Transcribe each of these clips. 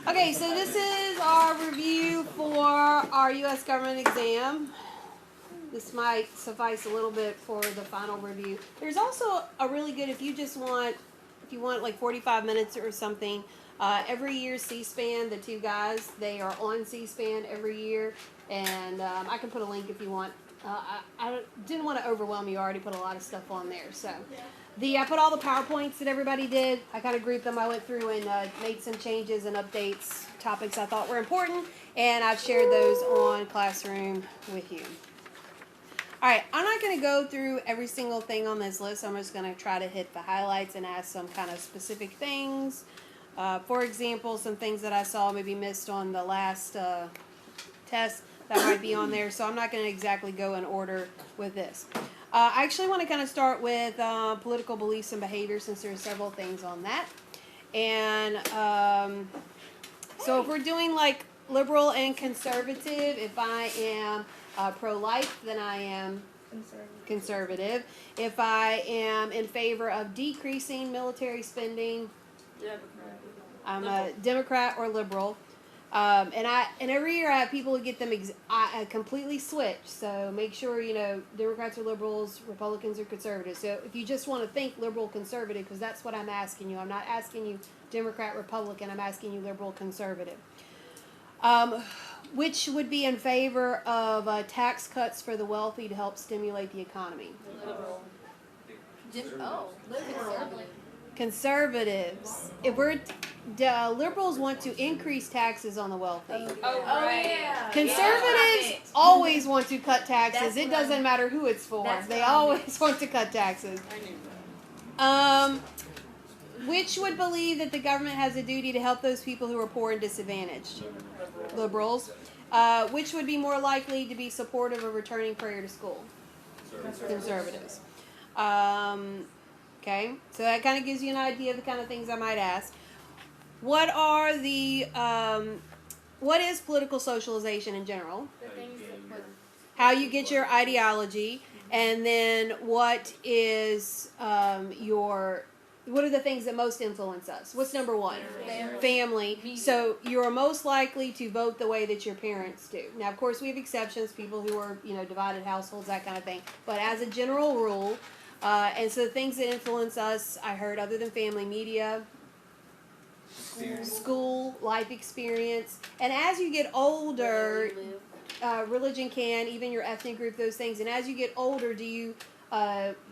Okay, so this is our review for our U.S. government exam. This might suffice a little bit for the final review. There's also a really good, if you want like 45 minutes or something, every year C-SPAN, the two guys, they are on C-SPAN every year, and I can put a link if you want. I didn't want to overwhelm you. I already put a lot of stuff on there. So I put all the PowerPoints that everybody did. I kind of grouped them. I went through and made some changes and updates, topics I thought were important, and I've shared those on Classroom with you. All right, I'm not going to go through every single thing on this list. I'm just going to try to hit the highlights and ask some kind of specific things. For example, some things that I saw maybe missed on the last test that might be on there. So I'm not going to exactly go in order with this. I actually want to kind of start with political beliefs and behavior, since there are several things on that. And so if we're doing like liberal and conservative, if I am pro-life, then I am conservative. If I am in favor of decreasing military spending, I'm a Democrat or liberal. And every year I have people who get them I completely switch. So make sure Democrats are liberals, Republicans are conservatives. So if you just want to think liberal conservative, because that's what I'm asking you. I'm not asking you Democrat Republican. I'm asking you liberal conservative. Which would be in favor of tax cuts for the wealthy to help stimulate the economy? Liberal. Liberal. Conservatives. If we're liberals want to increase taxes on the wealthy. Oh, yeah. Conservatives always want to cut taxes. It doesn't matter who it's for. They always want to cut taxes. Which would believe that the government has a duty to help those people who are poor and disadvantaged? Liberals. Which would be more likely to be supportive of returning prayer to school? Conservatives. Okay, so that kind of gives you an idea of the kind of things I might ask. What is political socialization in general? How you get your ideology, and then what are the things that most influence us? What's number one? Family. So you're most likely to vote the way that your parents do. Now, of course, we have exceptions, people who are, divided households, that kind of thing. But as a general rule, and so the things that influence us, I heard, other than family, media, school, life experience. And as you get older, religion can, even your ethnic group, those things. And as you get older, do you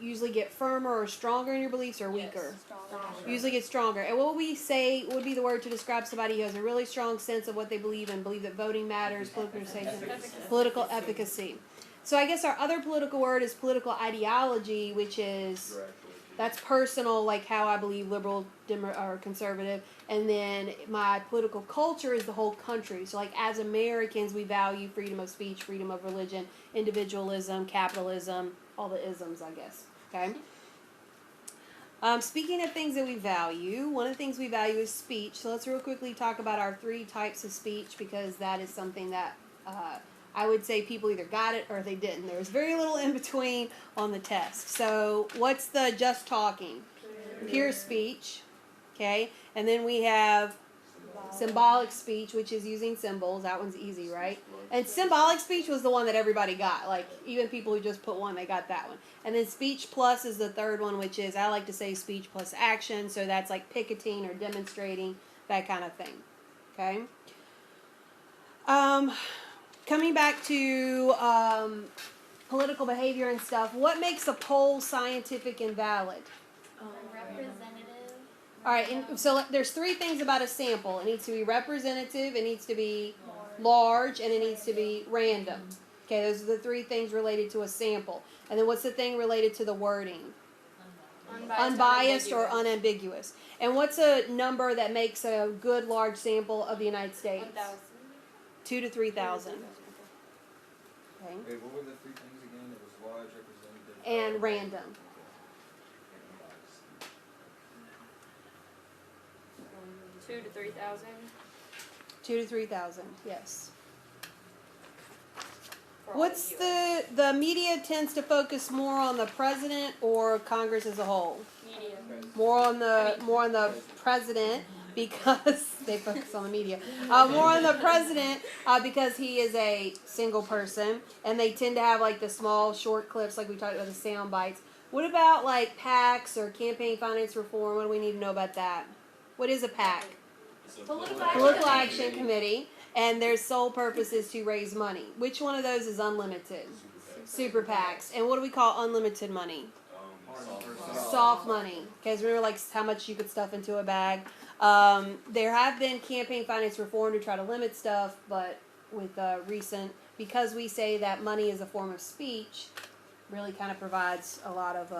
usually get firmer or stronger in your beliefs, or weaker? Yes, usually get stronger. And what would we say would be the word to describe somebody who has a really strong sense of what they believe and believe that voting matters, political efficacy. So I guess our other political word is political ideology, which is, that's personal, like how I believe liberal or conservative. And then my political culture is the whole country. So like as Americans, we value freedom of speech, freedom of religion, individualism, capitalism, all the isms, I guess. Okay. Speaking of things that we value, one of the things we value is speech. So let's real quickly talk about our 3 types of speech, because that is something that I would say people either got it or they didn't. There was very little in between on the test. So what's the just talking? Pure speech. Okay. And then we have symbolic speech, which is using symbols. That one's easy, right? And symbolic speech was the one that everybody got. Like, even people who just put one, they got that one. And then speech plus is the third one, which is, I like to say, speech plus action. So that's like picketing or demonstrating, that kind of thing. Okay? Coming back to political behavior and stuff, what makes a poll scientific and valid? Representative. All right, and so there's 3 things about a sample. It needs to be representative, it needs to be large, and it needs to be random. Okay, those are the 3 things related to a sample. And then what's the thing related to the wording? Unbiased or unambiguous. And what's a number that makes a good large sample of the United States? 1,000. 2 to 3,000. Okay. Wait, what were the 3 things again? It was large, representative, and random. 2 to 3,000. 2 to 3,000, yes. What's the media tends to focus more on the president or Congress as a whole? Media. More on the president. because they focus on the media. More on the president because he is a single person, and they tend to have like the small, short clips, like we talked about the sound bites. What about like PACs or campaign finance reform? What do we need to know about that? What is a PAC? Political Action Committee, and their sole purpose is to raise money. Which one of those is unlimited? Super PACs. And what do we call unlimited money? Soft money. Because remember, like how much you could stuff into a bag. There have been campaign finance reform to try to limit stuff, but with recent, because we say that money is a form of speech, really kind of provides a lot of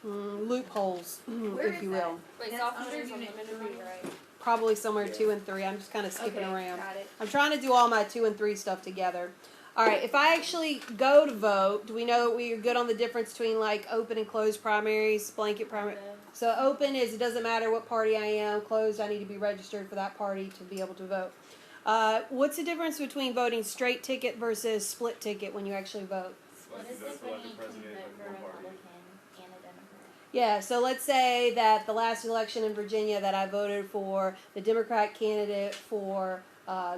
loopholes, if you will. Wait, soft money is unlimited money, right? Probably somewhere 2 and 3. I'm just kind of skipping around. Got it. I'm trying to do all my 2 and 3 stuff together. All right, if I actually go to vote, do we know we're good on the difference between like open and closed primaries, blanket primary? So open is it doesn't matter what party I am. Closed, I need to be registered for that party to be able to vote. What's the difference between voting straight ticket versus split ticket when you actually vote? What is it when you can vote for a Republican and a Democrat? Yeah, so let's say that the last election in Virginia that I voted for the Democrat candidate for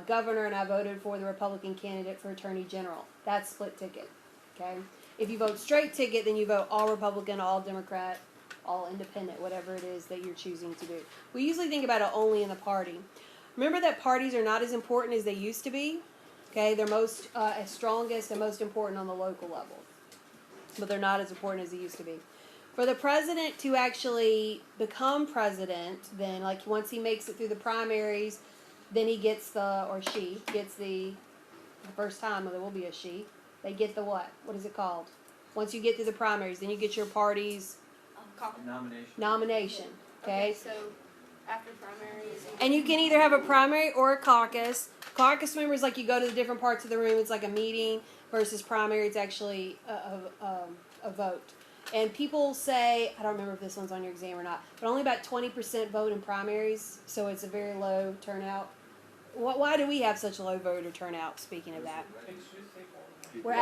governor and I voted for the Republican candidate for attorney general. That's split ticket, okay? If you vote straight ticket, then you vote all Republican, all Democrat, all independent, whatever it is that you're choosing to do. We usually think about it only in the party. Remember that parties are not as important as they used to be, okay? They're most as strongest and most important on the local level, but they're not as important as they used to be. For the president to actually become president, then like once he makes it through the primaries, then he gets or she gets the first time, well, there will be a she, they get the what? What is it called? Once you get through the primaries, then you get your party's nomination, okay? So after primaries. And you can either have a primary or a caucus. Caucus members, like you go to the different parts of the room, it's like a meeting, versus primary, it's actually a vote. And people say, I don't remember if this one's on your exam or not, but only about 20% vote in primaries, so it's a very low turnout. Why do we have such a low voter turnout, speaking of that? We're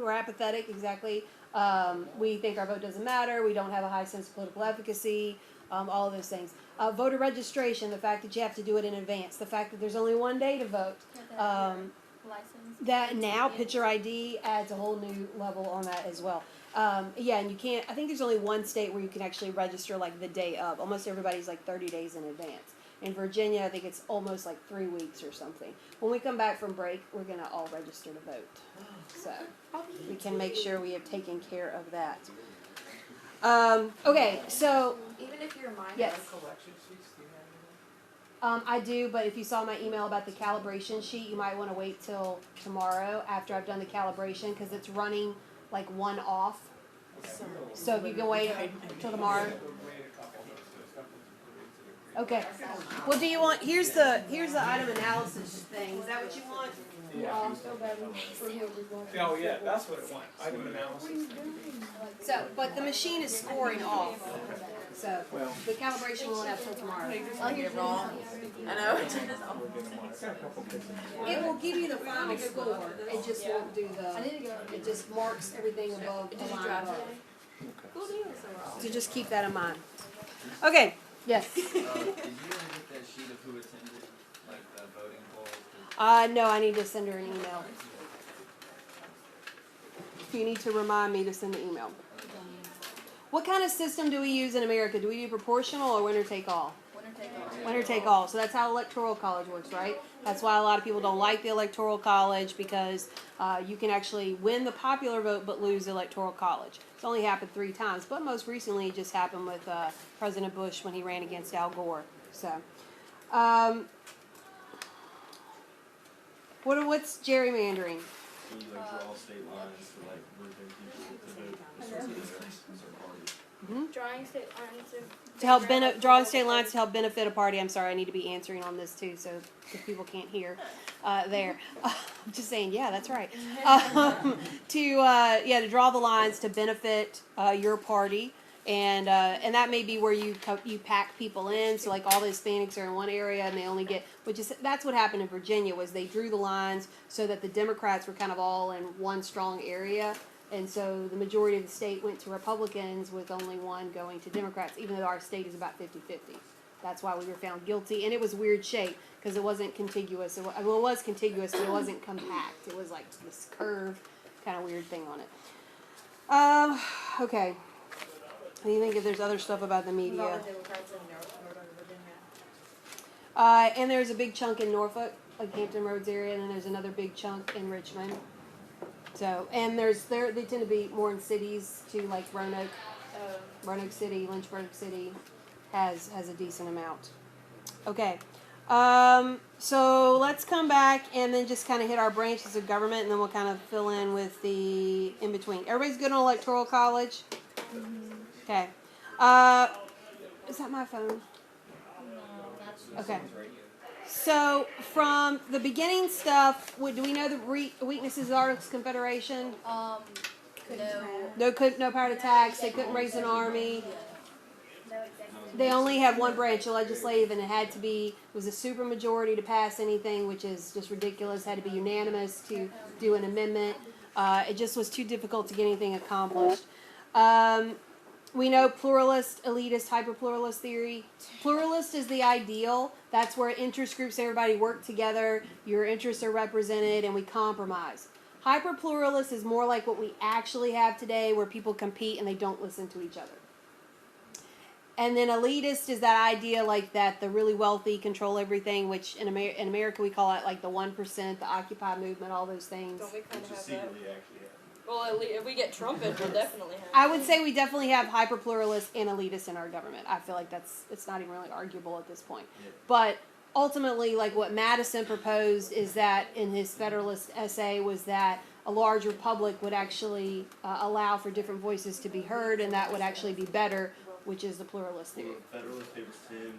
apathetic, exactly. We think our vote doesn't matter, we don't have a high sense of political efficacy, all of those things. Voter registration, the fact that you have to do it in advance, the fact that there's only one day to vote. License. That now picture ID adds a whole new level on that as well. Yeah, and you can't, I think there's only one state where you can actually register like the day of. Almost everybody's like 30 days in advance. In Virginia, I think it's almost like 3 weeks or something. When we come back from break, we're going to all register to vote. So we can make sure we have taken care of that. Okay, so. Even if you're minor, yes. collection sheets, do you have I do, but if you saw my email about the calibration sheet, you might want to wait till tomorrow after I've done the calibration because it's running like one off. So if you can wait till tomorrow. Okay. Well, do you want? Here's the item analysis thing. Is that what you want? Oh yeah, that's what it wants. Item analysis. So, but the machine is scoring off. So the calibration won't have till tomorrow. I'll get wrong. I know. It will give you the final score. It just won't do it just marks everything above the line above. So just keep that in mind. Okay. Yes. Did you ever get that sheet of who attended, like the voting polls? No, I need to send her an email. You need to remind me to send the email. What kind of system do we use in America? Do we do proportional or winner take all? Winner take all. So that's how Electoral College works, right? That's why a lot of people don't like the Electoral College because you can actually win the popular vote but lose the Electoral College. It's only happened 3 times, but most recently it just happened with President Bush when he ran against Al Gore. So, what's gerrymandering? So you like draw state lines to like where their people to vote for certain parties. Drawing state lines To help drawing state lines to help benefit a party. I'm sorry, I need to be answering on this too, so if people can't hear there. I'm just saying, yeah, that's right. To draw the lines to benefit your party, and that may be where you pack people in. So like all the Hispanics are in one area, and they only get that's what happened in Virginia was they drew the lines so that the Democrats were kind of all in one strong area. And so the majority of the state went to Republicans with only one going to Democrats, even though our state is about 50-50. That's why we were found guilty. And it was weird shape because it wasn't contiguous. It was contiguous, but it wasn't compact. It was like this curved kind of weird thing on it. Okay. What do you think if there's other stuff about the media? Democrats in Northern Virginia. And there's a big chunk in Norfolk, like Hampton Roads area, and then there's another big chunk in Richmond. So, and they tend to be more in cities too, like Roanoke City, Lynchburg City has a decent amount. Okay, so let's come back and then just kind of hit our branches of government, and then we'll kind of fill in with the in between. Everybody's good on electoral college? Okay. Is that my phone? Okay. So, from the beginning stuff, do we know the weaknesses of the Articles of Confederation? No power to tax. They couldn't raise an army. They only had one branch of legislative, and it was a supermajority to pass anything, which is just ridiculous. It had to be unanimous to do an amendment. It just was too difficult to get anything accomplished. We know pluralist, elitist, hyperpluralist theory. Pluralist is the ideal. That's where interest groups, everybody work together, your interests are represented, and we compromise. Hyperpluralist is more like what we actually have today, where people compete and they don't listen to each other. And then elitist is that idea like that the really wealthy control everything, which in America we call it like the 1%, the Occupy movement, all those things. Don't we kind of Which is have that? secretly actually happening. Well, if we get Trump in, we'll definitely have I would say we definitely have hyperpluralists and elitists in our government. I feel like it's not even really arguable at this point. Yeah. But ultimately, like what Madison proposed is that in his Federalist essay was that a large republic would actually allow for different voices to be heard, and that would actually be better, which is the pluralist theory. Federalist Papers 10 and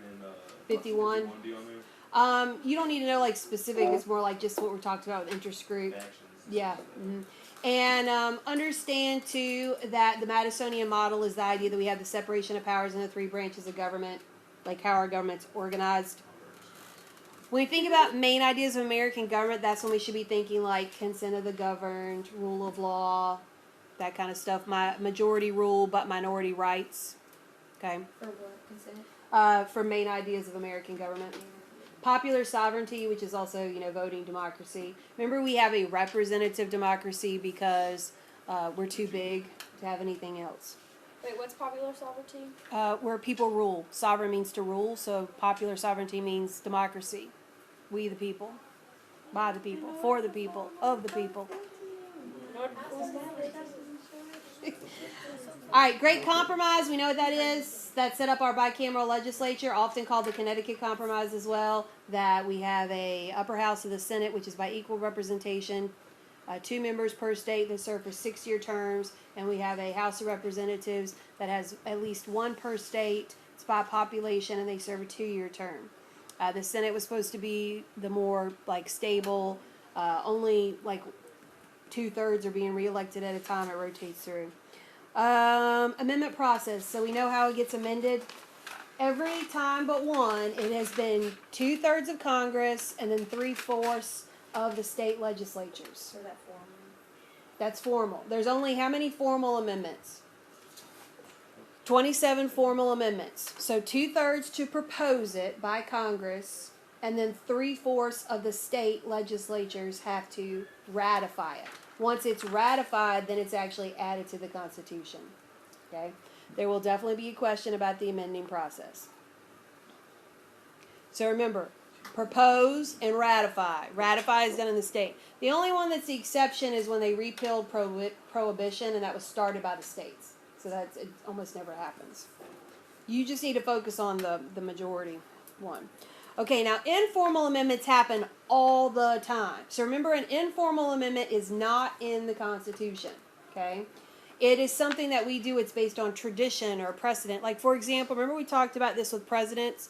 51. be on there? You don't need to know like specific. It's more like just what we're talking about with interest group. Actions. Yeah. Mm-hmm. And understand, too, that the Madisonian Model is the idea that we have the separation of powers in the three branches of government, like how our government's organized. When we think about main ideas of American government, that's when we should be thinking like consent of the governed, rule of law, that kind of stuff. Majority rule, but minority rights. Okay? For what? Consent? For main ideas of American government. Popular sovereignty, which is also, voting democracy. Remember, we have a representative democracy because we're too big to have anything else. Wait, what's popular sovereignty? Where people rule. Sovereign means to rule, so popular sovereignty means democracy. We the people, by the people, for the people, of the people. All right, Great Compromise, we know what that is. That set up our bicameral legislature, often called the Connecticut Compromise as well, that we have a upper house of the Senate, which is by equal representation, 2 members per state that serve for 6-year terms, and we have a House of Representatives that has at least 1 per state. It's by population, and they serve a 2-year term. The Senate was supposed to be the more stable, only 2/3 are being reelected at a time. It rotates through. Amendment process. So we know how it gets amended. Every time but one, it has been 2/3 of Congress and then 3/4 of the state legislatures. So that form. That's formal. There's only how many formal amendments? 27 formal amendments. So 2/3 to propose it by Congress, and then 3/4 of the state legislatures have to ratify it. Once it's ratified, then it's actually added to the Constitution. Okay? There will definitely be a question about the amending process. So remember, propose and ratify. Ratify is done in the state. The only one that's the exception is when they repealed prohibition, and that was started by the states. So it almost never happens. You just need to focus on the majority one. Okay, now informal amendments happen all the time. So remember, an informal amendment is not in the Constitution, okay? It is something that we do. It's based on tradition or precedent. Like, for example, remember we talked about this with precedents,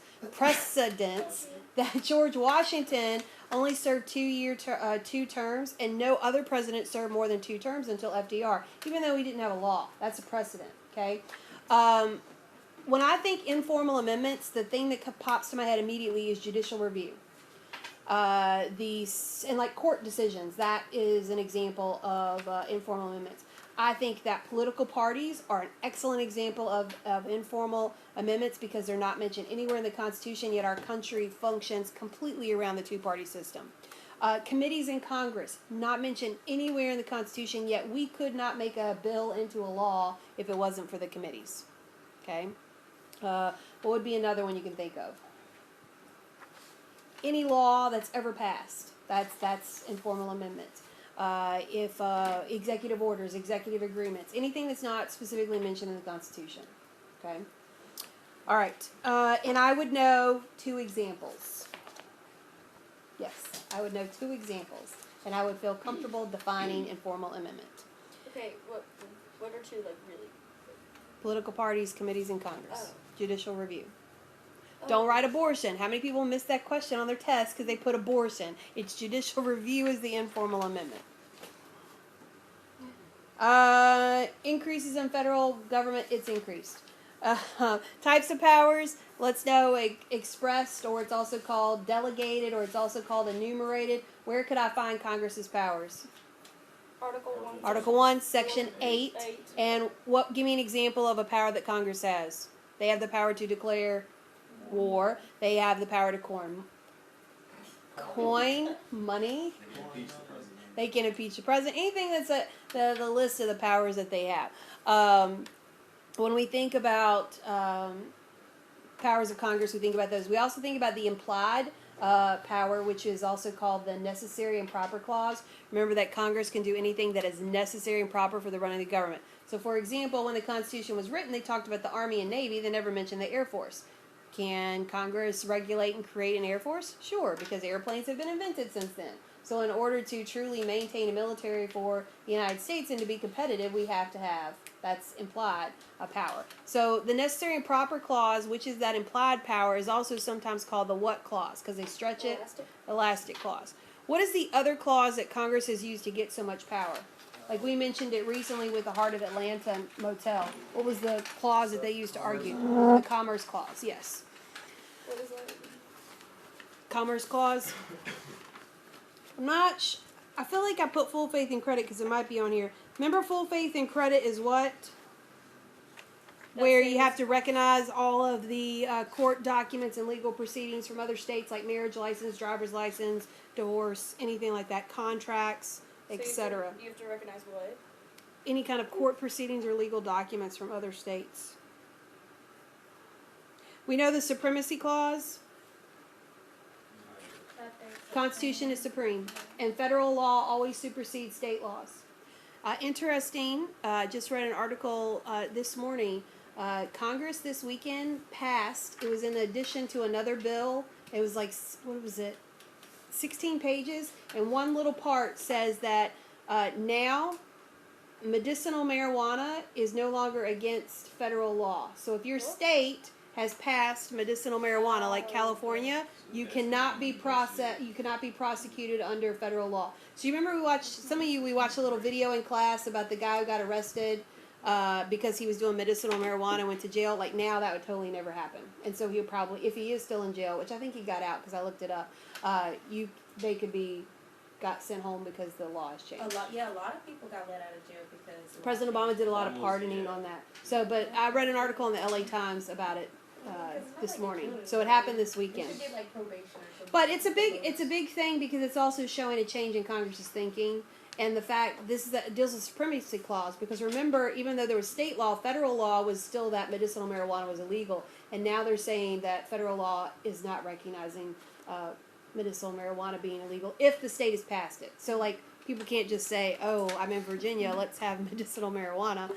that George Washington only served 2 terms, and no other president served more than 2 terms until FDR, even though he didn't have a law. That's a precedent, okay? When I think informal amendments, the thing that pops to my head immediately is judicial review. And court decisions, that is an example of informal amendments. I think that political parties are an excellent example of informal amendments because they're not mentioned anywhere in the Constitution, yet our country functions completely around the two-party system. Committees in Congress, not mentioned anywhere in the Constitution, yet we could not make a bill into a law if it wasn't for the committees. Okay? What would be another one you can think of? Any law that's ever passed, that's informal amendment. If executive orders, executive agreements, anything that's not specifically mentioned in the Constitution. Okay? All right. And I would know 2 examples. Yes, I would know 2 examples, and I would feel comfortable defining informal amendment. Okay, what are 2 like really? Political parties, committees in Congress. Oh. Judicial review. Oh. Don't write abortion. How many people miss that question on their test because they put abortion? It's judicial review is the informal amendment. Increases in federal government, it's increased. Types of powers, let's know expressed, or it's also called delegated, or it's also called enumerated. Where could I find Congress's powers? Article 1. Article 1, Section 8. And give me an example of a power that Congress has. They have the power to declare war. They have the power to coin money. They can impeach the president. Anything that's the list of the powers that they have. When we think about powers of Congress, we think about those. We also think about the implied power, which is also called the necessary and proper clause. Remember that Congress can do anything that is necessary and proper for the running of the government. So, for example, when the Constitution was written, they talked about the Army and Navy. They never mentioned the Air Force. Can Congress regulate and create an Air Force? Sure, because airplanes have been invented since then. So in order to truly maintain a military for the United States and to be competitive, we have to have, that's implied, a power. So the necessary and proper clause, which is that implied power, is also sometimes called the what clause, because they stretch it? Elastic clause. What is the other clause that Congress has used to get so much power? Like we mentioned it recently with the Heart of Atlanta motel. What was the clause that they used to argue? The Commerce Clause, yes. What is that? Commerce Clause. I'm not I feel like I put full faith and credit because it might be on here. Remember, full faith and credit is what? Where you have to recognize all of the court documents and legal proceedings from other states, like marriage license, driver's license, divorce, anything like that, contracts, etc. You have to recognize what? Any kind of court proceedings or legal documents from other states. We know the Supremacy Clause. Constitution is supreme, and federal law always supersedes state laws. Interesting, just read an article this morning. Congress this weekend passed, it was in addition to another bill, it was like, what was it, 16 pages, and one little part says that now medicinal marijuana is no longer against federal law. So if your state has passed medicinal marijuana, like California, you cannot be prosecuted under federal law. So you remember we watched a little video in class about the guy who got arrested because he was doing medicinal marijuana and went to jail. Like now that would totally never happen. And so he'll probably, if he is still in jail, which I think he got out because I looked it up, they could be got sent home because the law has changed. A lot of people got let out of jail because President Obama did a lot of pardoning on that. So, but I read an article in the LA Times about it this morning. So it happened this weekend. should get like probation or something. But it's a big thing because it's also showing a change in Congress's thinking and the fact deals with supremacy clause. Because remember, even though there was state law, federal law was still that medicinal marijuana was illegal, and now they're saying that federal law is not recognizing medicinal marijuana being illegal if the state has passed it. So like people can't just say, "Oh, I'm in Virginia, let's have medicinal marijuana."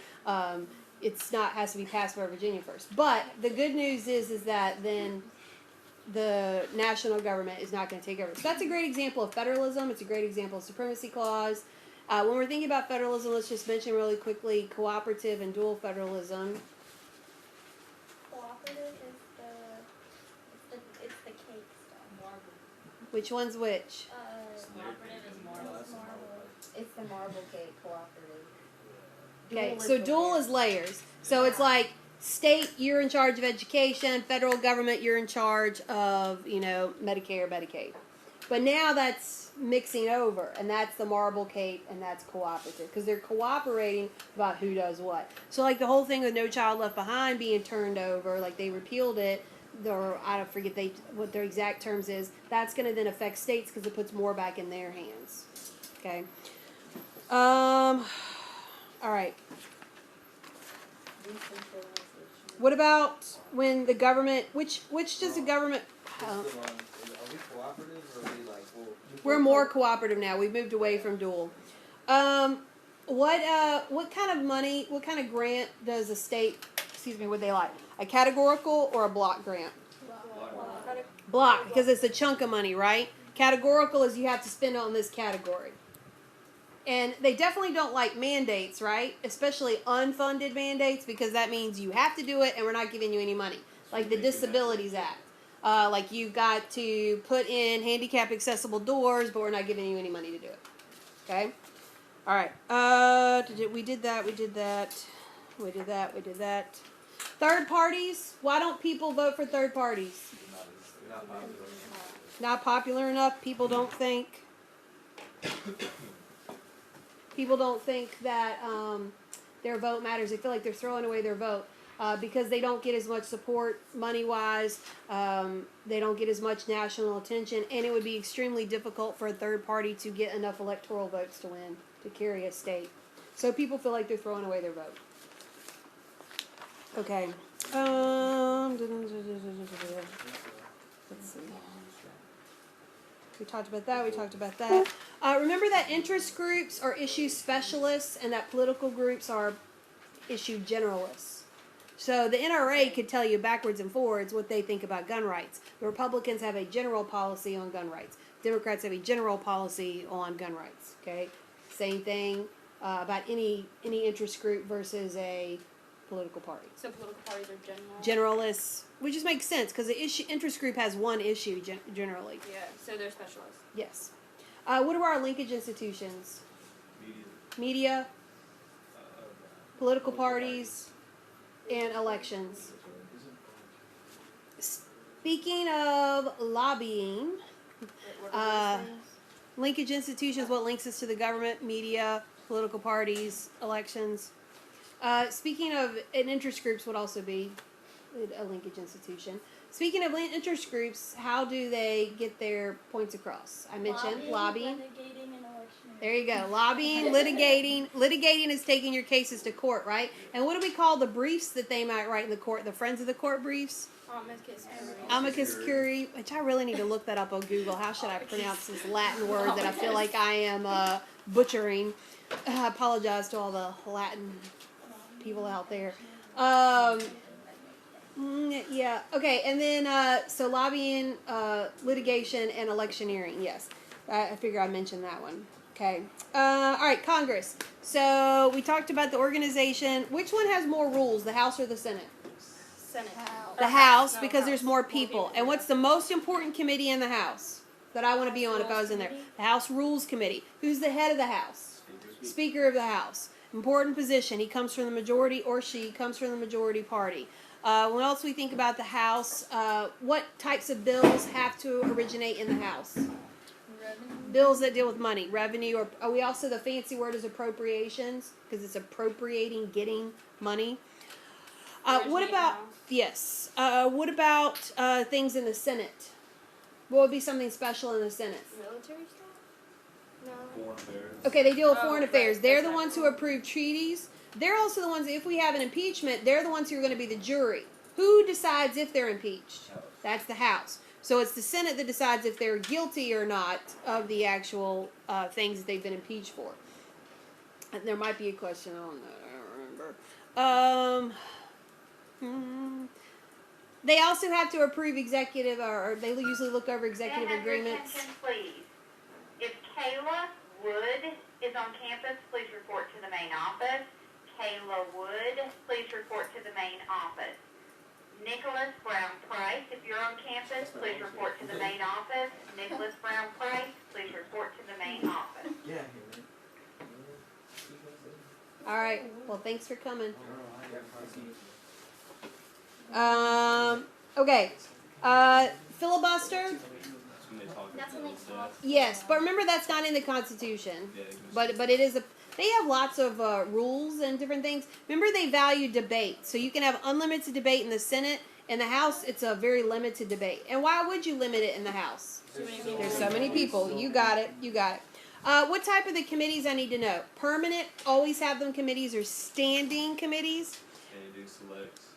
It's not has to be passed by Virginia first. But the good news is that then the national government is not going to take over. So that's a great example of federalism. It's a great example of supremacy clause. When we're thinking about federalism, let's just mention really quickly cooperative and dual federalism. Cooperative is it's the cake stuff. Marble. Which one's which? Cooperative is marble. It's the marble cake cooperative. Okay, so dual is layers. So it's like state, you're in charge of education. Federal government, you're in charge of, Medicare, Medicaid. But now that's mixing over, and that's the marble cape, and that's cooperative, because they're cooperating about who does what. So like the whole thing with No Child Left Behind being turned over, like they repealed it, or I don't forget what their exact terms is. That's going to then affect states because it puts more back in their hands. Okay. All right. What about when the government? Which does the government? Are we cooperative or are we like, well, We're more cooperative now. We've moved away from dual. What kind of money? What kind of grant does a state? Excuse me. Would they like a categorical or a block grant? Block, because it's a chunk of money, right? Categorical is you have to spend on this category. And they definitely don't like mandates, right? Especially unfunded mandates, because that means you have to do it and we're not giving you any money. Like the Disabilities Act. Like you've got to put in handicap accessible doors, but we're not giving you any money to do it. Okay? All right. We did that. Third parties. Why don't people vote for third parties? not popular? Not popular enough. People don't think that their vote matters. They feel like they're throwing away their vote because they don't get as much support money-wise. They don't get as much national attention, and it would be extremely difficult for a third party to get enough electoral votes to win, to carry a state. So people feel like they're throwing away their vote. Okay. Let's see. We talked about that. Remember that interest groups are issue specialists and that political groups are issue generalists. So the NRA could tell you backwards and forwards what they think about gun rights. The Republicans have a general policy on gun rights. Democrats have a general policy on gun rights. Okay, same thing about any interest group versus a political party. So political parties are general. Generalists, which just makes sense because the interest group has one issue generally. Yeah, so they're specialists. Yes. What are our linkage institutions? Media, political parties, and elections. Speaking of lobbying, linkage institutions, what links us to the government, media, political parties, elections. Speaking of, and interest groups would also be a linkage institution. Speaking of interest groups, how do they get their points across? I mentioned lobbying. Litigating, and electioneering. There you go. Lobbying, litigating. Litigating is taking your cases to court, right? And what do we call the briefs that they might write in the court? The Friends of the Court briefs? Amicus curiae, which I really need to look that up on Google. How should I pronounce this Latin word that I feel like I am butchering? I apologize to all the Latin people out there. Yeah. Okay. And then so lobbying, litigation, and electioneering. Yes, I figure I mentioned that one. Okay. All right. Congress. So we talked about the organization. Which one has more rules, the House or the Senate? Senate. The House, because there's more people. And what's the most important committee in the House that I want to be on if I was in there? The House Rules Committee. Who's the head of the House? Speaker of the House. Important position. He comes from the majority, or she comes from the majority party. What else we think about the House? What types of bills have to originate in the House? Revenue. Bills that deal with money, revenue, or are we also, the fancy word is appropriations, because it's appropriating, getting money. What about, yes, what about things in the Senate? What would be something special in the Senate? Military stuff? No. Foreign affairs. Okay, they deal with foreign right. affairs. They're the Okay. ones who approve treaties. They're also the ones, if we have an impeachment, they're the ones who are going to be the jury. Who decides if they're impeached? That's the House. So it's the Senate that decides if they're guilty or not of the actual things that they've been impeached for. And there might be a question on that. I don't remember. They also have to approve executive, or they usually look over executive Can I have your agreements. attention, please? If Kayla Wood is on campus, please report to the main office. Kayla Wood, please report to the main office. Nicholas Brown Price, if you're on campus, please report to the main office. Nicholas Brown Price, please report to the main office. Yeah. All right. Well, thanks for coming. Okay. Filibuster. when they talk That's about when they bills, talk. Yes, but remember that's not in the Constitution. Yeah, you can But it is a. They have lots of rules and different things. Remember, they value debate, so you can have unlimited debate in the Senate. In the House, it's a very limited debate. And why would you limit it in the House? Too many people. There's so many people. You got it. You got it. What type of the committees I need to know? Permanent, always have them committees, or standing committees? And you do selects.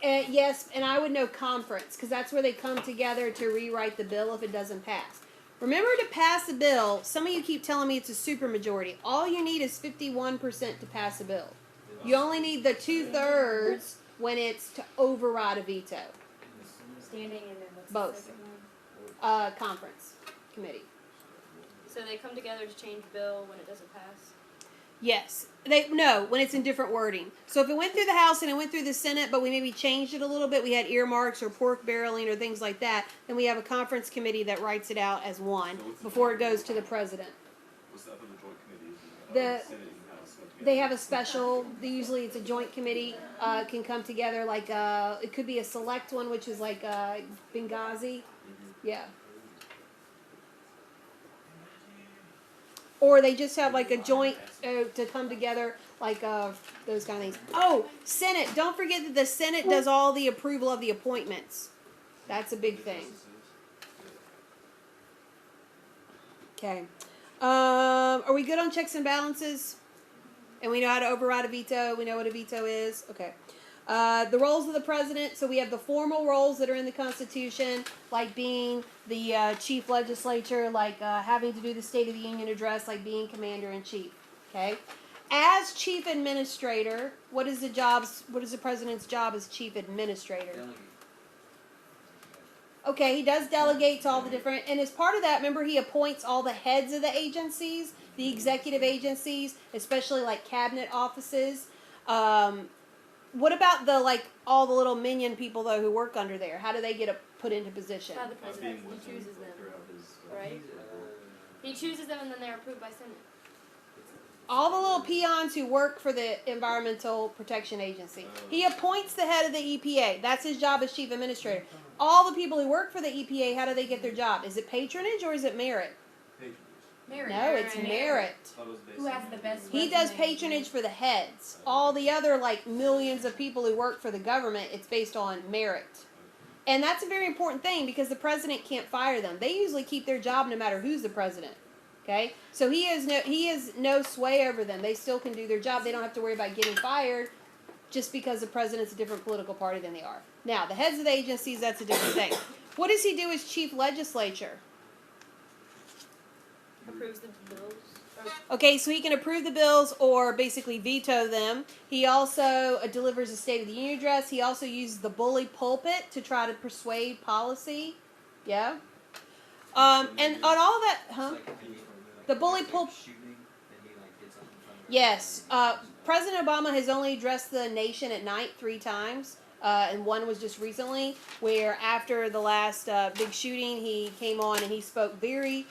Yes, and I would know conference, because that's where they come together to rewrite the bill if it doesn't pass. Remember, to pass a bill, some of you keep telling me it's a supermajority. All you need is 51% to pass a bill. You only need the 2/3 when it's to override a veto. Standing and then what's Both. the second one? Conference committee. So they come together to change bill when it doesn't pass. Yes. When it's in different wording. So if it went through the House and it went through the Senate, but we maybe changed it a little bit, we had earmarks or pork barreling or things like that, then we have a conference committee that writes it out as one before it goes to the president. What's up with the joint committees? The- Senate and House come together. They have a special, usually it's a joint committee, can come together, like, it could be a select one, which is like, Benghazi. Yeah. Or they just have like a joint, to come together, like, those kind of things. Oh, Senate, don't forget that the Senate does all the approval of the appointments. That's a big thing. Okay. Are we good on checks and balances? And we know how to override a veto. We know what a veto is. Okay. The roles of the president. So we have the formal roles that are in the Constitution, like being the chief legislature, like having to do the State of the Union address, like being commander in chief. Okay. As chief administrator, what is the president's job as chief administrator? Okay, he does delegate to all the different, and as part of that, remember, he appoints all the heads of the agencies, the executive agencies, especially like cabinet offices. What about all the little minion people though who work under there? How do they get put into position? By the president, he chooses them, right? He chooses them and then they're approved by Senate. All the little peons who work for the Environmental Protection Agency. He appoints the head of the EPA. That's his job as chief administrator. All the people who work for the EPA, how do they get their job? Is it patronage or is it merit? Merit. No, it's merit. Who has the best He does resume? patronage for the heads. All the other millions of people who work for the government, it's based on merit. And that's a very important thing because the president can't fire them. They usually keep their job no matter who's the president. Okay? So he has no sway over them. They still can do their job. They don't have to worry about getting fired just because the president's a different political party than they are. Now, the heads of the agencies, that's a different thing. What does he do as chief legislature? Approves the bills. Okay, so he can approve the bills or basically veto them. He also delivers a State of the Union address. He also uses the bully pulpit to try to persuade policy. Yeah? And on all that, The bully pulpit. Yes. President Obama has only addressed the nation at night 3 times. And one was just recently, where after the last big shooting, he came on and he spoke very,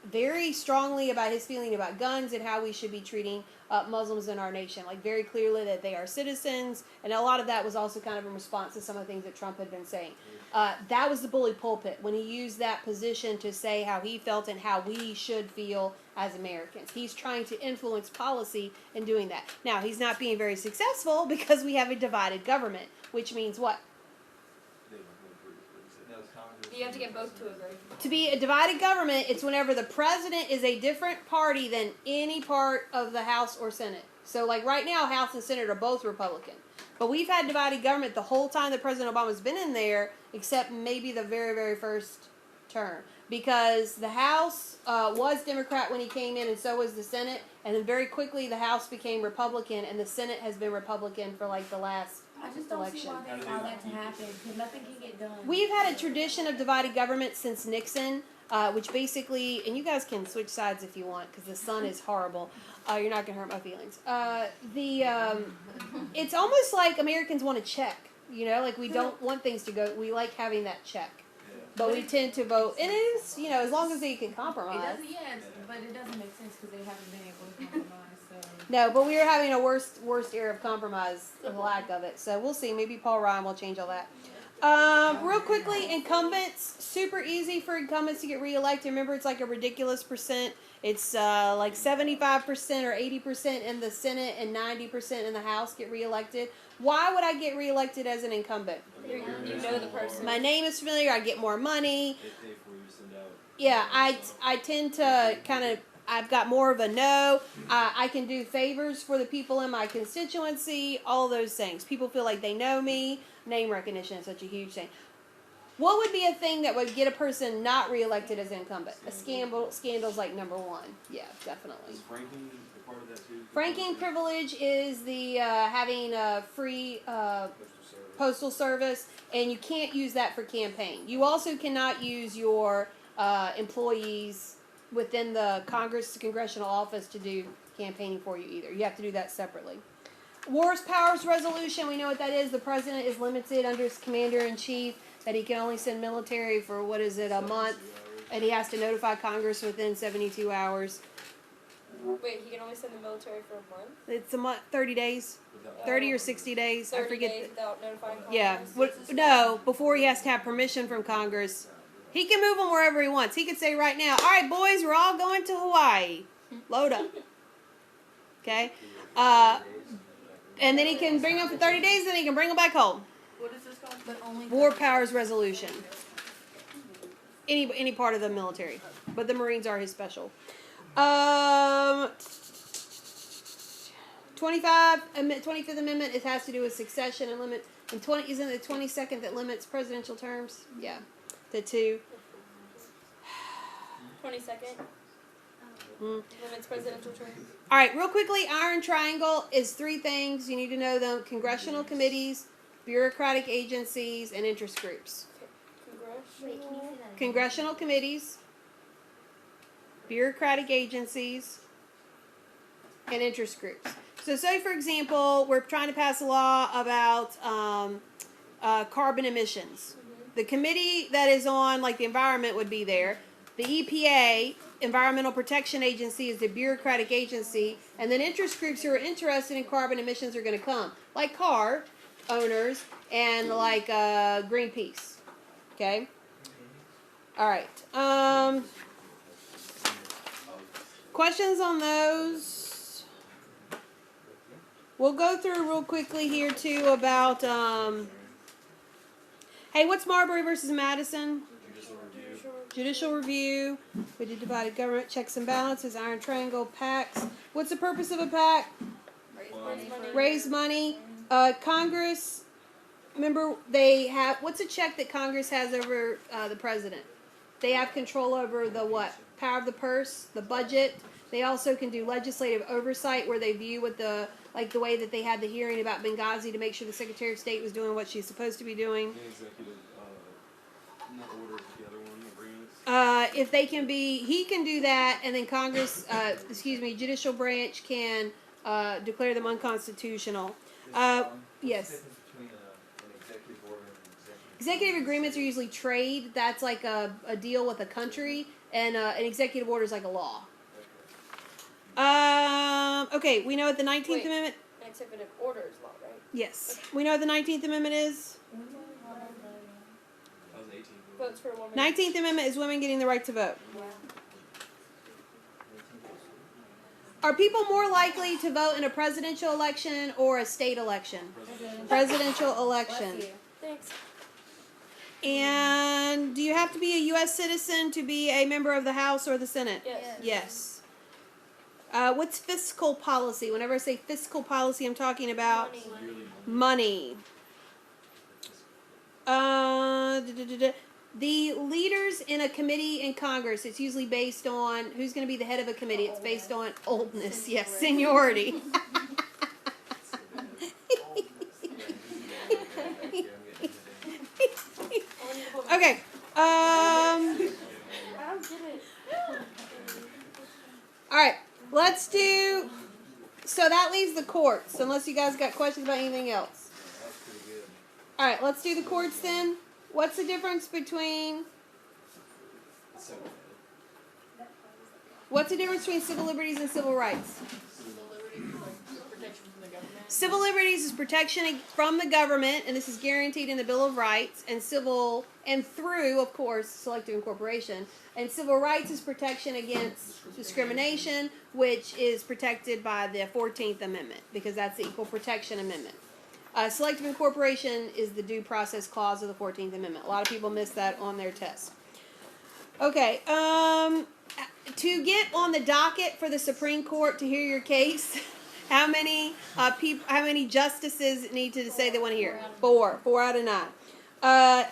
very strongly about his feeling about guns and how we should be treating Muslims in our nation. Like, very clearly that they are citizens. And a lot of that was also kind of in response to some of the things that Trump had been saying. That was the bully pulpit, when he used that position to say how he felt and how we should feel as Americans. He's trying to influence policy in doing that. Now, he's not being very successful because we have a divided government, which means what? You have to get both to agree. To be a divided government, it's whenever the president is a different party than any part of the House or Senate. So, like right now, House and Senate are both Republican. But we've had divided government the whole time that President Obama's been in there, except maybe the very, very first term. Because the House was Democrat when he came in, and so was the Senate. And then very quickly, the House became Republican, and the Senate has been Republican for like the last I just don't see election. why they allow that to happen, because nothing can get done. We've had a tradition of divided government since Nixon, which basically, and you guys can switch sides if you want, because the sun is horrible. You're not going to hurt my feelings. It's almost like Americans want to check, like we don't want things to go, we like having that check. But we tend to vote, and it is, as long as they can compromise. But it doesn't make sense because they haven't been able to compromise. So. No, but we are having a worst era of compromise, the lack of it. So we'll see. Maybe Paul Ryan will change all that. Real quickly, incumbents, super easy for incumbents to get reelected. Remember, it's like a ridiculous percent. It's like 75% or 80% in the Senate and 90% in the House get reelected. Why would I get reelected as an incumbent? You know the person. My name is familiar. I get more money. They pay for you to send out. Yeah, I tend to kind of, I've got more of a no. I can do favors for the people in my constituency, all those things. People feel like they know me. Name recognition is such a huge thing. What would be a thing that would get a person not reelected as an incumbent? A scandal's like number one. Yeah, definitely. Is franking a part of that too? Franking privilege is the having a free postal service, and you can't use that for campaign. You also cannot use your employees within the congressional office to do campaigning for you either. You have to do that separately. Wars Powers Resolution, we know what that is. The president is limited under his commander-in-chief that he can only send military for, a month, and he has to notify Congress within 72 hours. Wait, he can only send the military for a month? It's a month, 30 days, 30 or 60 days. 30 I forget. days without notifying Congress? Yeah, no, before he has to have permission from Congress. He can move them wherever he wants. He could say right now, all right, boys, we're all going to Hawaii. Load up. Okay? And then he can bring them for 30 days, then he can bring them back home. What is this called? But only War Powers Resolution. Any part of the military. But the Marines are his special. 25th Amendment, it has to do with succession and limit. And isn't it the 22nd that limits presidential terms? Yeah. The 2. 22nd. Limits presidential terms. All right, real quickly, Iron Triangle is 3 things. You need to know them. Congressional committees, bureaucratic agencies, and interest groups. Wait, can you say that again? Congressional committees, bureaucratic agencies, and interest groups. So say, for example, we're trying to pass a law about carbon emissions. The committee that is on, like, the environment would be there. The EPA, Environmental Protection Agency, is the bureaucratic agency. And then interest groups who are interested in carbon emissions are going to come. Like car owners and like Greenpeace. Okay? All right. Questions on those? We'll go through real quickly here, too, about... hey, what's Marbury versus Madison? Judicial review. We did divided government, checks and balances, Iron Triangle, PACs. What's the purpose of a PAC? Raise money. Congress, remember, they have, what's a check that Congress has over the president? They have control over the what? Power of the purse, the budget. They also can do legislative oversight where they view what the way that they had the hearing about Benghazi to make sure the Secretary of State was doing what she's supposed to be doing. Executive, not orders, the other one, agreements. If they can be, he can do that, and then Congress, judicial branch can declare them unconstitutional. Yes. Executive agreements are usually trade. That's like a deal with a country, and an executive order is like a law. Okay, we know what the 19th Amendment... An executive order is law, right? Yes. We know what the 19th Amendment is? That was 18. Votes for women. 19th Amendment is women getting the right to vote. Are people more likely to vote in a presidential election or a state election? Presidential election. Thanks. And do you have to be a U.S. citizen to be a member of the House or the Senate? Yes. Yes. What's fiscal policy? Whenever I say fiscal policy, I'm talking about money. The leaders in a committee in Congress, it's usually based on who's going to be the head of a committee. It's based on oldness, yes, seniority. Okay. I don't get it. All right. Let's do. So that leaves the courts, unless you guys got questions about anything else. All right. Let's do the courts then. What's the difference between? What's the difference between civil liberties and civil rights? Civil liberties, like protection from the government. Civil liberties is protection from the government, and this is guaranteed in the Bill of Rights, and through, of course, selective incorporation. And civil rights is protection against discrimination, which is protected by the 14th Amendment, because that's the Equal Protection Amendment. Selective incorporation is the due process clause of the 14th Amendment. A lot of people miss that on their test. Okay, to get on the docket for the Supreme Court to hear your case, how many justices need to say they want to hear? 4 out of 9.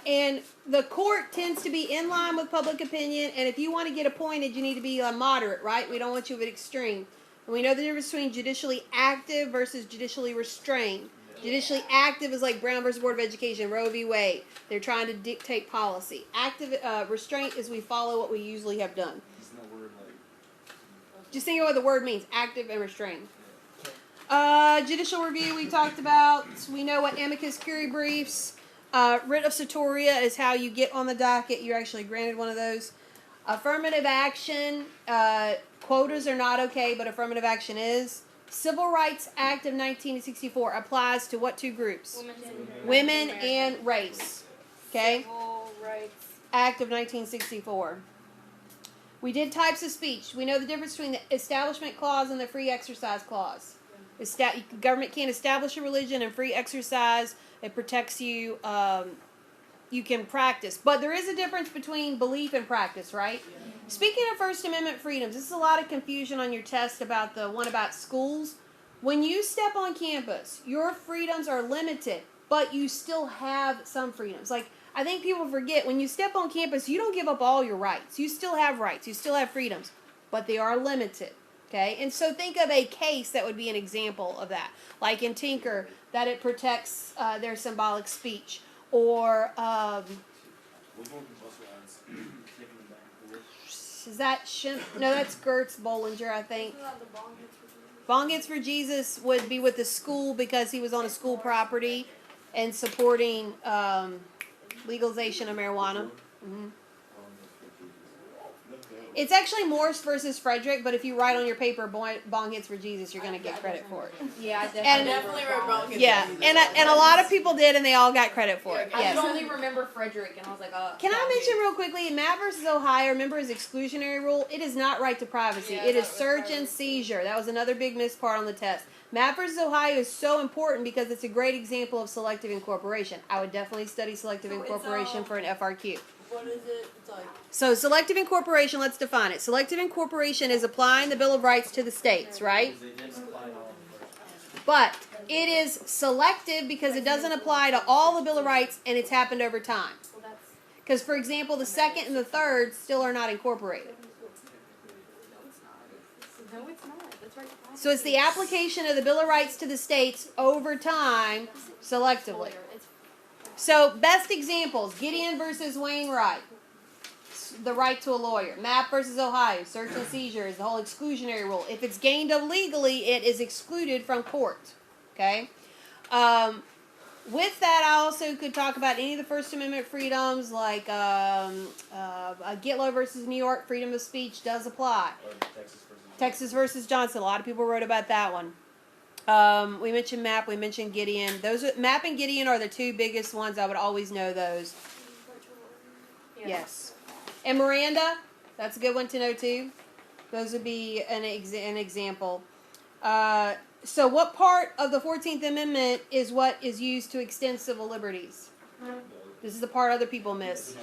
And the court tends to be in line with public opinion, and if you want to get appointed, you need to be moderate, right? We don't want you at extreme. And we know the difference between judicially active versus judicially restrained. Judicially active is like Brown versus Board of Education, Roe v. Wade. They're trying to dictate policy. Active restraint is we follow what we usually have done. Isn't that word like? Just think of what the word means, active and restrained. Judicial review we talked about. We know what amicus curiae briefs. Writ of certoria is how you get on the docket. You're actually granted one of those. Affirmative action. Quotas are not okay, but affirmative action is. Civil Rights Act of 1964 applies to what 2 groups? Women and race. Okay? Civil Rights Act of 1964. We did types of speech. We know the difference between the Establishment Clause and the Free Exercise Clause. Government can't establish a religion, and free exercise, it protects you. You can practice. But there is a difference between belief and practice, right? Yeah. Speaking of First Amendment freedoms, this is a lot of confusion on your test about the one about schools. When you step on campus, your freedoms are limited, but you still have some freedoms. Like, I think people forget, when you step on campus, you don't give up all your rights. You still have rights. You still have freedoms, but they are limited. Okay? And so think of a case that would be an example of that. Like in Tinker, that it protects their symbolic speech. Or, is that no, that's Gertz Bollinger, I think. Bong Hits for Jesus would be with the school because he was on a school property and supporting legalization of marijuana. Mm-hmm. It's actually Morse versus Frederick, but if you write on your paper Bong Hits for Jesus, you're going to get credit for it. Yeah, I definitely wrote Bong Hits for Jesus. And a lot of people did, and they all got credit for it. I yes. could only remember Frederick, and I was like, oh. Can I mention real quickly, Matt versus Ohio, remember his exclusionary rule? It is not right to privacy. It is search and seizure. That was another big missed part on the test. Matt versus Ohio is so important because it's a great example of selective incorporation. I would definitely study selective incorporation for an FRQ. What is it? It's like... So selective incorporation, let's define it. Selective incorporation is applying the Bill of Rights to the states, right? But it is selective because it doesn't apply to all the Bill of Rights, and it's happened over time. Because, for example, the 2nd and the 3rd still are not incorporated. No, it's not. That's right. So it's the application of the Bill of Rights to the states over time, selectively. So, best examples, Gideon versus Wainwright, the right to a lawyer. Mapp versus Ohio, search and seizure is the whole exclusionary rule. If it's gained of legally, it is excluded from court. Okay? With that, I also could talk about any of the First Amendment freedoms, like Gitlow versus New York, freedom of speech does apply. Texas versus Johnson, a lot of people wrote about that one. We mentioned Mapp, we mentioned Gideon. Mapp and Gideon are the 2 biggest ones. I would always know those. Yes. And Miranda, that's a good one to know too. Those would be an example. So what part of the 14th Amendment is what is used to extend civil liberties? This is the part other people miss.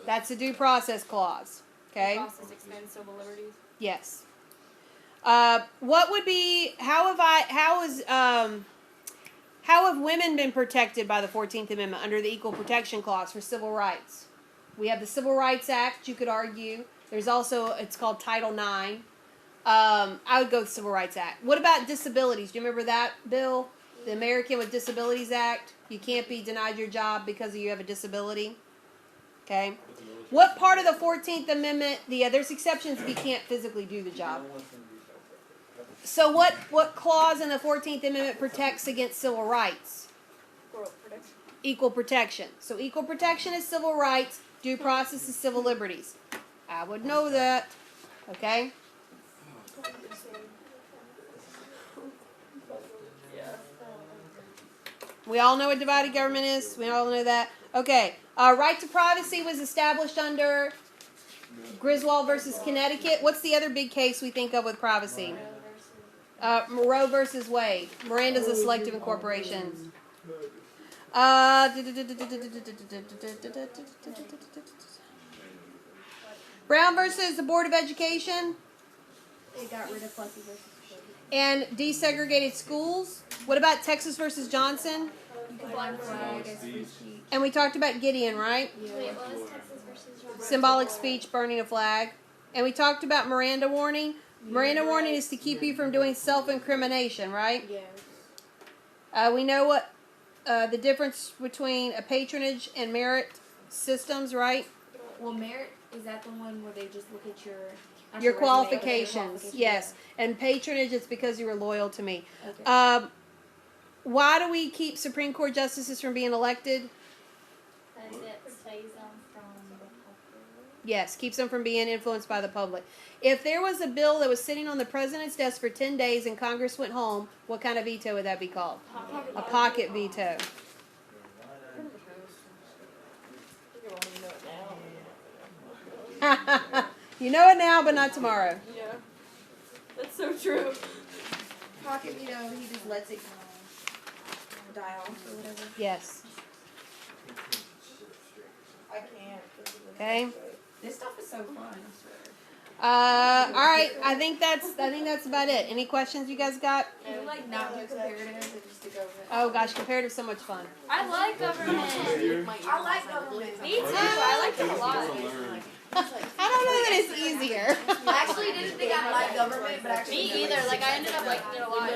That's the due process clause. Okay? Due process extends civil liberties. Yes. What would be, how have women been protected by the 14th Amendment under the Equal Protection Clause for civil rights? We have the Civil Rights Act, you could argue. There's also, it's called Title IX. I would go with Civil Rights Act. What about disabilities? Do you remember that bill? The American with Disabilities Act? You can't be denied your job because you have a disability. Okay? What part of the 14th Amendment, there's exceptions if you can't physically do the job. So what clause in the 14th Amendment protects against civil rights? Equal protection. So equal protection is civil rights. Due process is civil liberties. I would know that. Okay? We all know what divided government is. We all know that. Okay. Right to privacy was established under Griswold versus Connecticut. What's the other big case we think of with privacy? Roe versus Wade. Miranda's a selective incorporation. Brown versus the Board of Education. They got rid of Plessy versus Plessy. And desegregated schools. What about Texas versus Johnson? Black flag as free speech. And we talked about Gideon, right? Wait, what was Texas versus Johnson? Symbolic speech, burning a flag. And we talked about Miranda warning. Miranda warning is to keep you from doing self-incrimination, right? Yes. We know what the difference between a patronage and merit systems, right? Well, merit, is that the one where they just look at your Your resume? qualifications, Okay, yes. And patronage, it's because you were loyal to me. Okay. Why do we keep Supreme Court justices from being elected? Because it saves them from the public. Yes, keeps them from being influenced by the public. If there was a bill that was sitting on the president's desk for 10 days and Congress went home, what kind of veto would that be called? A pocket veto. You know it now, but not tomorrow. Yeah. That's so true. Pocket veto, he just lets it die off or whatever. Yes. I can't. Okay. This stuff is so fun, I swear. All right. I think that's about it. Any questions you guys got? Can you like not do comparative and just to go with Oh gosh, comparative's so much fun. I like government. I like government. Me too. I like it a lot. I don't know that it's easier. I actually didn't think I liked government, but actually Me either. Like I ended up liking it a lot.